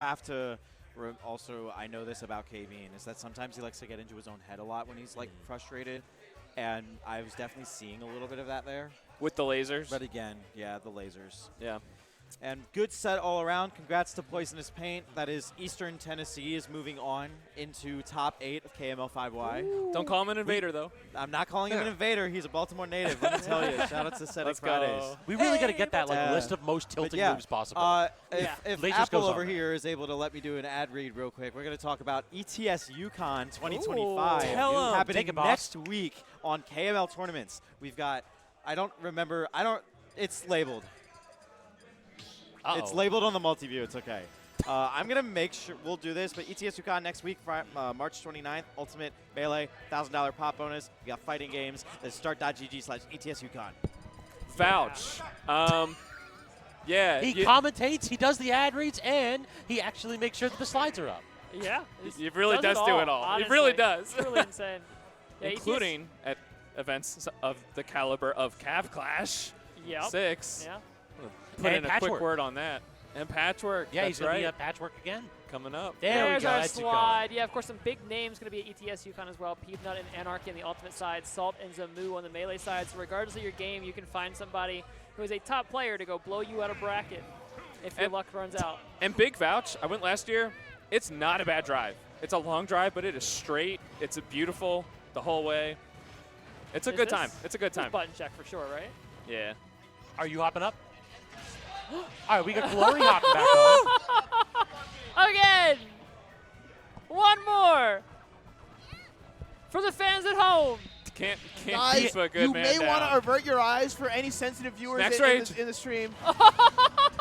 have to also, I know this about Kaveen, is that sometimes he likes to get into his own head a lot when he's like frustrated, and I was definitely seeing a little bit of that there. With the lasers. But again, yeah, the lasers. Yeah. And good set all around. Congrats to Poisonous Paint. That is Eastern Tennessee is moving on into top 8 of KML 5Y. Ooh. Don't call him an invader, though. I'm not calling him an invader. He's a Baltimore native. Let me tell you. Shout out to Setting Fridays. We really got to get that list of most tilting moves possible. If Apple over here is able to let me do an ad read real quick, we're going to talk about ETS UConn 2025 happening next week on KML Tournaments. We've got, it's labeled. It's labeled on the multi-view. It's okay. I'm going to make sure we'll do this, but ETS UConn next week, March 29th, Ultimate Melee, $1,000 pop bonus. We got fighting games. That's start.gg/ETS UConn. Vouch. Yeah. He commentates, he does the ad reads, and he actually makes sure that the slides are up. Yeah. He really does do it all. Honestly. He really does. It's really insane. Yeah, including at events of the caliber of Cav Clash 6. Yeah. Put in a quick word on that. And Patchwork. Yeah, he's going to be at Patchwork again. Coming up. There's our slide. Yeah, of course, some big names going to be at ETS UConn as well. Peanut and Anarchy on the Ultimate side. Salt and Zamu on the Melee side. So regardless of your game, you can find somebody who is a top player to go blow you out of bracket if your luck runs out. And big vouch, I went last year. It's not a bad drive. It's a long drive, but it is straight. It's beautiful the whole way. It's a good time. It's a good time. Button check for sure, right? Yeah. Are you hopping up? All right, we got Glory hopping back on. Again! One more! For the fans at home. Can't Guys, keep a good you man may down. want to avert your eyes for any sensitive viewers in the stream.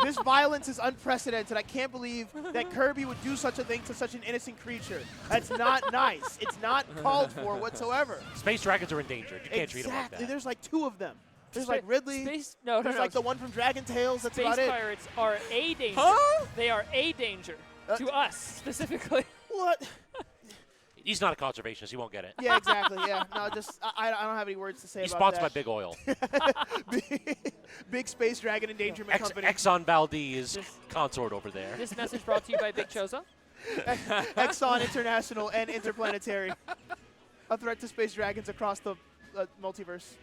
This violence is unprecedented. I can't believe that Kirby would do such a thing to such an innocent creature. That's not nice. It's not called for whatsoever. Space Dragons are endangered. You can't treat them like that. There's like 2 of them. There's like Ridley. There's like the one from Dragon Tales. That's Space about it. Pirates are a danger. Huh? They are a danger to us specifically. What? He's not a conservationist. He won't get it. Yeah, exactly. Yeah. No, just I don't have any words to say He's about that. He's sponsored by Big Oil. Big Space Dragon Endangerment Company. Exxon Valdez consort over there. This message brought to you by Big Choza. Exxon International and Interplanetary. A threat to space dragons across the multiverse.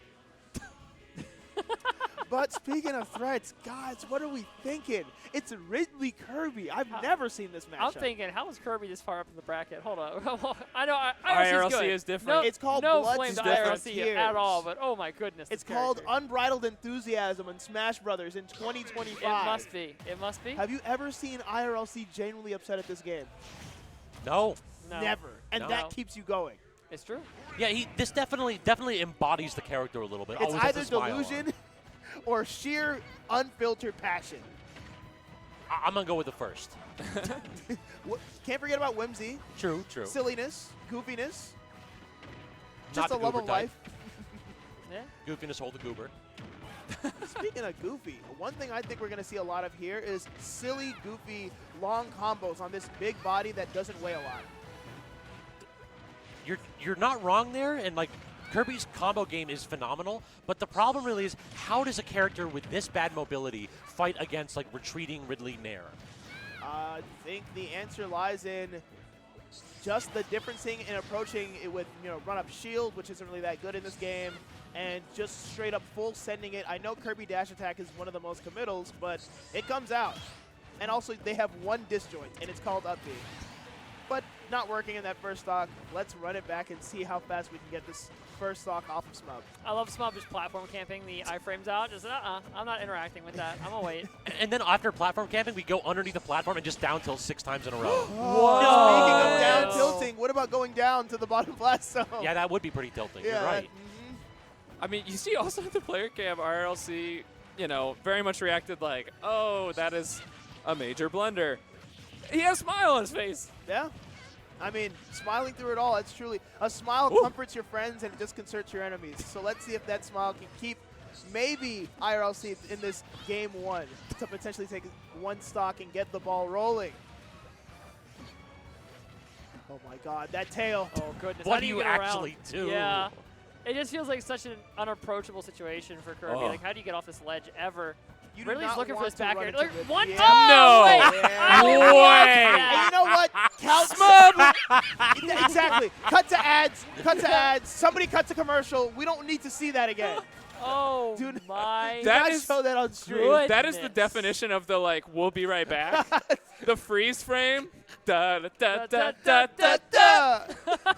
But speaking of threats, guys, what are we thinking? It's Ridley Kirby. I've never seen this matchup. I'm thinking, how is Kirby this far up in the bracket? Hold on. I know IRLC is different. No, it's called no Blood flame to Different IRLC Tears. at all, but oh my goodness. It's called Unbridled Enthusiasm in Smash Brothers in 2025. It must be. It must be. Have you ever seen IRLC genuinely upset at this game? No. Never. And that keeps you going. It's true. Yeah, this definitely embodies the character a little bit. It's Always either delusion or sheer unfiltered passion. I'm going to go with the first. Can't forget about whimsy. True. Silliness, goofiness. Not Just a love of life. Yeah. Goofiness, hold the goober. Speaking of goofy, one thing I think we're going to see a lot of here is silly, goofy, long combos on this big body that doesn't weigh a lot. You're not wrong there, and like Kirby's combo game is phenomenal, but the problem really is how does a character with this bad mobility fight against like retreating Ridley Nair? I think the answer lies in just the differencing in approaching it with, run-up shield, which isn't really that good in this game, and just straight up full sending it. I know Kirby dash attack is one of the most committals, but it comes out. And also they have one disjoint, and it's called up B. But not working in that first stock. Let's run it back and see how fast we can get this first stock off of Smub. I love Smub just platform camping the iframes out. Just, I'm not interacting with that. I'm going to wait. And then after platform camping, we go underneath the platform and just down tilt 6 times in a row. Speaking of down tilting, what about going down to the bottom blast zone? Yeah, that would be pretty tilting. Yeah, you're right. I mean, you see also the player cam RLC, very much reacted like, oh, that is a major blunder. He has a smile on his face. Yeah. I mean, smiling through it all, it's truly a smile comforts your friends and disconcerts your enemies. So let's see if that smile can keep maybe IRLC in this game 1 to potentially take one stock and get the ball rolling. Oh my God, that tail. Oh goodness. What do you actually do? Yeah. It just feels like such an unapproachable situation for Kirby. Like, how do you get off this ledge ever? You do Ridley's not looking for want this to back run air. into Look, Ridley. one. Yeah. No. Wait. Yeah. Way. And you know what? Count Smub. Exactly. Cut to ads. Cut to ads. Somebody cut to commercial. We don't need to see that again. Oh Do my. That not is show that on stream. good. That is the Goodness. definition of the like, we'll be right back. The freeze frame. Da, da, da, da, da, da. Da.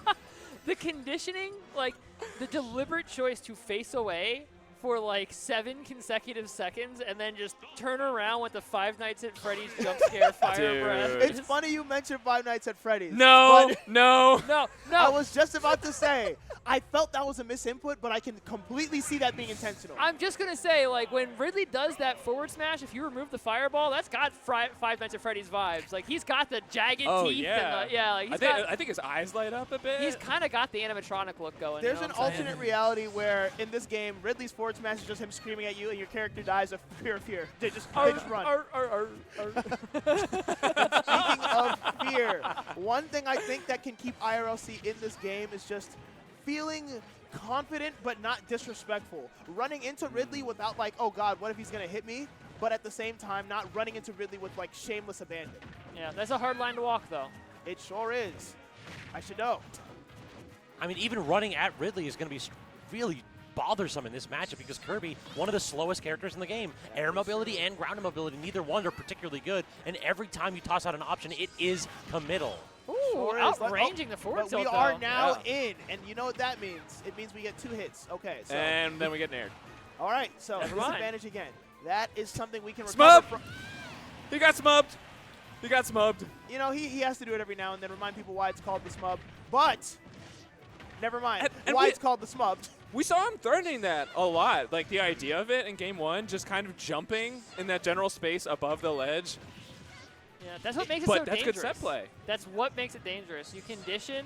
The conditioning, like the deliberate choice to face away for like 7 consecutive seconds and then just turn around with the Five Nights at Freddy's jump scare fire Dude. breath. It's funny you mentioned Five Nights at Freddy's. No, but no. No, I no. was just about to say, I felt that was a misinput, but I can completely see that being intentional. I'm just going to say, like, when Ridley does that forward smash, if you remove the fireball, that's got Five Nights at Freddy's vibes. Like, he's got the jagged Oh, teeth. yeah. And the, yeah, like, I think his eyes light up a bit. he's kind of got the animatronic look going. There's you an know what I'm saying? alternate reality where in this game, Ridley's forward smash is just him screaming at you, and your character dies of fear. They just run. Speaking of fear, one thing I think that can keep IRLC in this game is just feeling confident but not disrespectful. Running into Ridley without like, oh God, what if he's gonna hit me? But at the same time, not running into Ridley with like shameless abandon. Yeah, that's a hard line to walk, though. It sure is. I should know. I mean, even running at Ridley is going to be really bothersome in this matchup because Kirby, one of the slowest characters in the game. Air mobility and ground mobility, neither one are particularly good. And every time you toss out an option, it is committal. Ooh, Sure is. outranging the forward But tilt, we are though. now in, and you know what that means. It means we get 2 hits. Okay, so. And then we get nared. All right, so Never mind. disadvantage again. That is something we can Smub! recover from. He got smubbed. He got smubbed. You know, he has to do it every now and then, remind people why it's called the smub. But, never mind, And why we- it's called the smub. We saw him threatening that a lot. Like the idea of it in game 1, just kind of jumping in that general space above the ledge. Yeah, that's what makes it But so that's dangerous. good set play. That's what makes it dangerous. You condition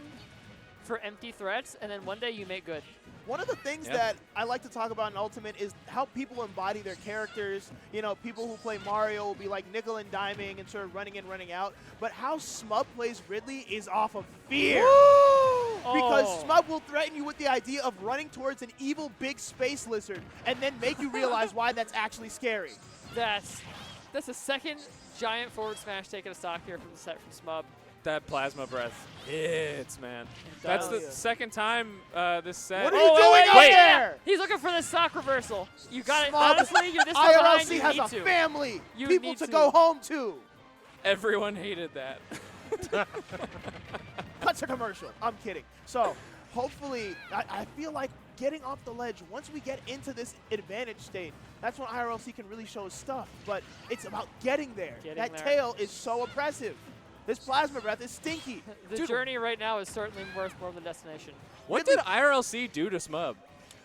for empty threats, and then one day you make good. One of the things Yeah. that I like to talk about in Ultimate is how people embody their characters. You know, people who play Mario will be like nickel and diming and sort of running in, running out. But how Smub plays Ridley is off of fear. Because Oh. Smub will threaten you with the idea of running towards an evil big space lizard and then make you realize why that's actually scary. That's the second giant forward smash taking a stock here from the set from Smub. That plasma breath hits, man. That's does. the second time this set. What are you doing wait, up wait. there? He's looking for the stock reversal. You got it. Smub, Honestly, you're this far behind. IRLC You has need a to. family. You People need to to. go home to. Everyone hated that. Cut to commercial. I'm kidding. So, hopefully, I feel like getting off the ledge, once we get into this advantage state, that's when IRLC can really show his stuff. But it's about getting there. Getting that there. tail is so oppressive. This plasma breath is stinky. The Dude. journey right now is certainly worth more than the destination. What Really? did IRLC do to Smub?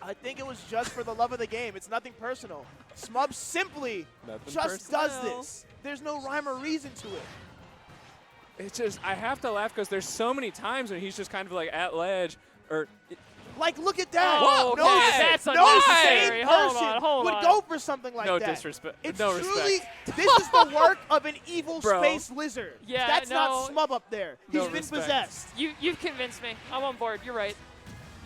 I think it was just for the love of the game. It's nothing personal. Smub simply Nothing just does personal. this. There's no rhyme or reason to it. It's just, I have to laugh because there's so many times when he's just kind of like at ledge or Like, look at that. Oh, no, okay, that's no unnecessary. sane Hold person on, hold would on. go for something like no that. disrespect. It's no truly, respect. this is the work of an evil Bro. space lizard. Yeah, That's not no. Smub up there. He's No been respect. possessed. You've convinced me. I'm on board. You're right.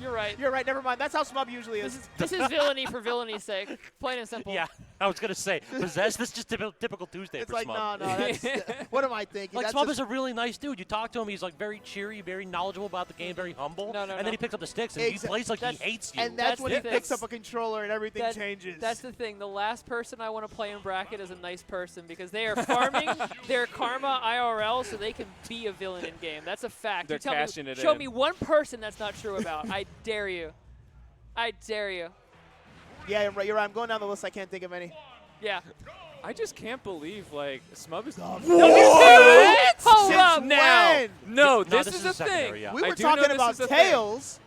You're right. You're right, never mind. That's how Smub usually is. This is villainy for villaini's sake. Plain and simple. Yeah, I was going to say, possessed, this is just typical Tuesday It's for like, Smub. no, that's, what am I thinking? Like, That's Smub just- is a really nice dude. You talk to him, he's like very cheery, very knowledgeable about the game, very humble. No, and no. then he picks up the sticks and he Exa- plays like he that's- hates you. and that's That's when the he thing. picks up a controller and everything That- changes. That's the thing. The last person I want to play in bracket is a nice person because they are farming their karma IRL so they can be a villain in game. That's a fact. They're You tell cashing me, it show in. me one person that's not true about. I dare you. I dare you. Yeah, you're right. You're right. I'm going down the list. I can't think of any. Yeah. I just can't believe like Smub is. Hold Since up. Now, when? no, No, this this is is the a secondary, thing. yeah. We I were do know talking this about is a thing. tails.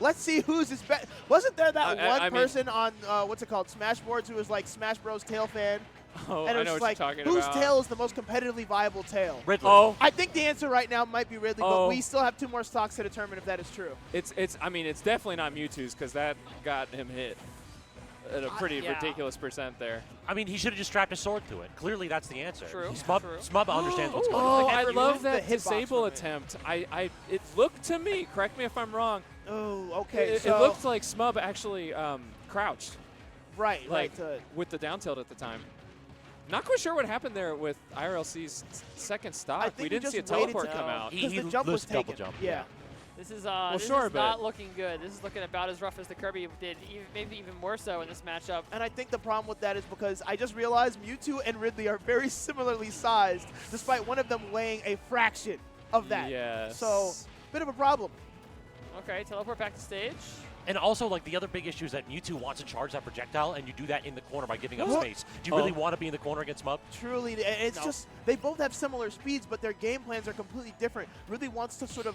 Let's see who's his best. Wasn't there that I one mean- person on what's it called, Smashboards, who was like Smash Bros. Tail fan? Oh, And it I was know just what like, you're talking whose about. tail is the most competitively viable tail? Ridley. Oh, I think the answer right now might be Ridley, but Oh. we still have 2 more stocks to determine if that is true. it's. I mean, it's definitely not Mewtwo's because that got him hit at a pretty yeah. ridiculous percent there. I mean, he should have just strapped a sword to it. Clearly, that's the answer. True, Smub, true. Smub understands what's going Oh, on. I Like, love remove the that hitbox disable from it. attempt. It looked to me. Correct me if I'm wrong. Oh, okay. It so looked like Smub actually crouched, right, like right. with the down tilt at the time. Not quite sure what happened there with IRLC's second stock. think We he didn't see a just waited teleport to- come out. Because He the jump was loosed double taken. jump. Yeah. This is sure, is but- not looking good. This is looking about as rough as the Kirby did, maybe even more so in this matchup. And I think the problem with that is because I just realized Mewtwo and Ridley are very similarly sized, despite one of them weighing a fraction of that. Yes. So, bit of a problem. Okay, teleport back to stage. And also, like, the other big issue is that Mewtwo wants to charge that projectile, and you do that in the corner by giving up Well- space. Do you really want to be in the corner against Smub? Truly, and it's just, they both have similar speeds, but their game plans are completely different. Ridley wants to sort of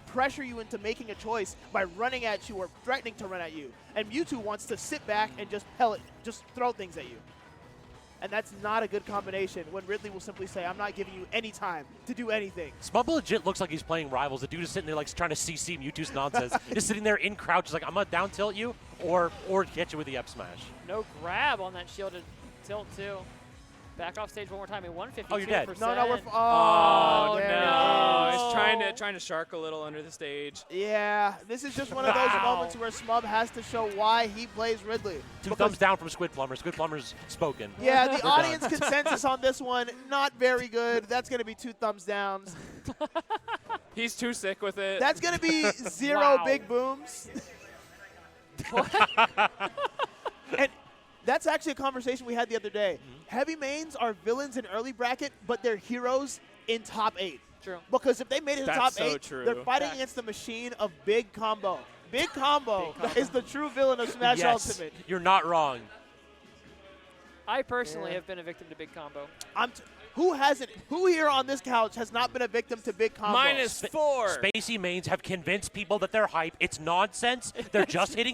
pressure you into making a choice by running at you or threatening to run at you. And Mewtwo wants to sit back and just just throw things at you. And that's not a good combination when Ridley will simply say, I'm not giving you any time to do anything. Smub legit looks like he's playing Rivals. The dude is sitting there like trying to CC Mewtwo's nonsense. Just sitting there in crouch, just like, I'm going to down tilt you or get you with the F smash. No grab on that shielded tilt, too. Back off stage one more time. A 152%. Oh, you're dead. No, we're Oh, there no. it is. He's trying to shark a little under the stage. Yeah, this is just one of those Wow. moments where Smub has to show why he plays Ridley. Two Because- thumbs down from Squid Plumber. Squid Plumber's spoken. Yeah, the We're done. audience consensus on this one, not very good. That's going to be 2 thumbs downs. He's too sick with it. That's going to be 0 Wow. big booms. And that's actually a conversation we had the other day. Heavy mains are villains in early bracket, but they're heroes in top 8. True. Because if they made it to That's top so 8, true. they're fighting Facts. against the machine of Big Combo. Big Combo is the true villain of Smash Yes, Ultimate. you're not wrong. I personally Yeah. have been a victim to Big Combo. Who hasn't? Who here on this couch has not been a victim to Big Combo? -4. Spacey mains have convinced people that they're hype. It's nonsense. They're just hitting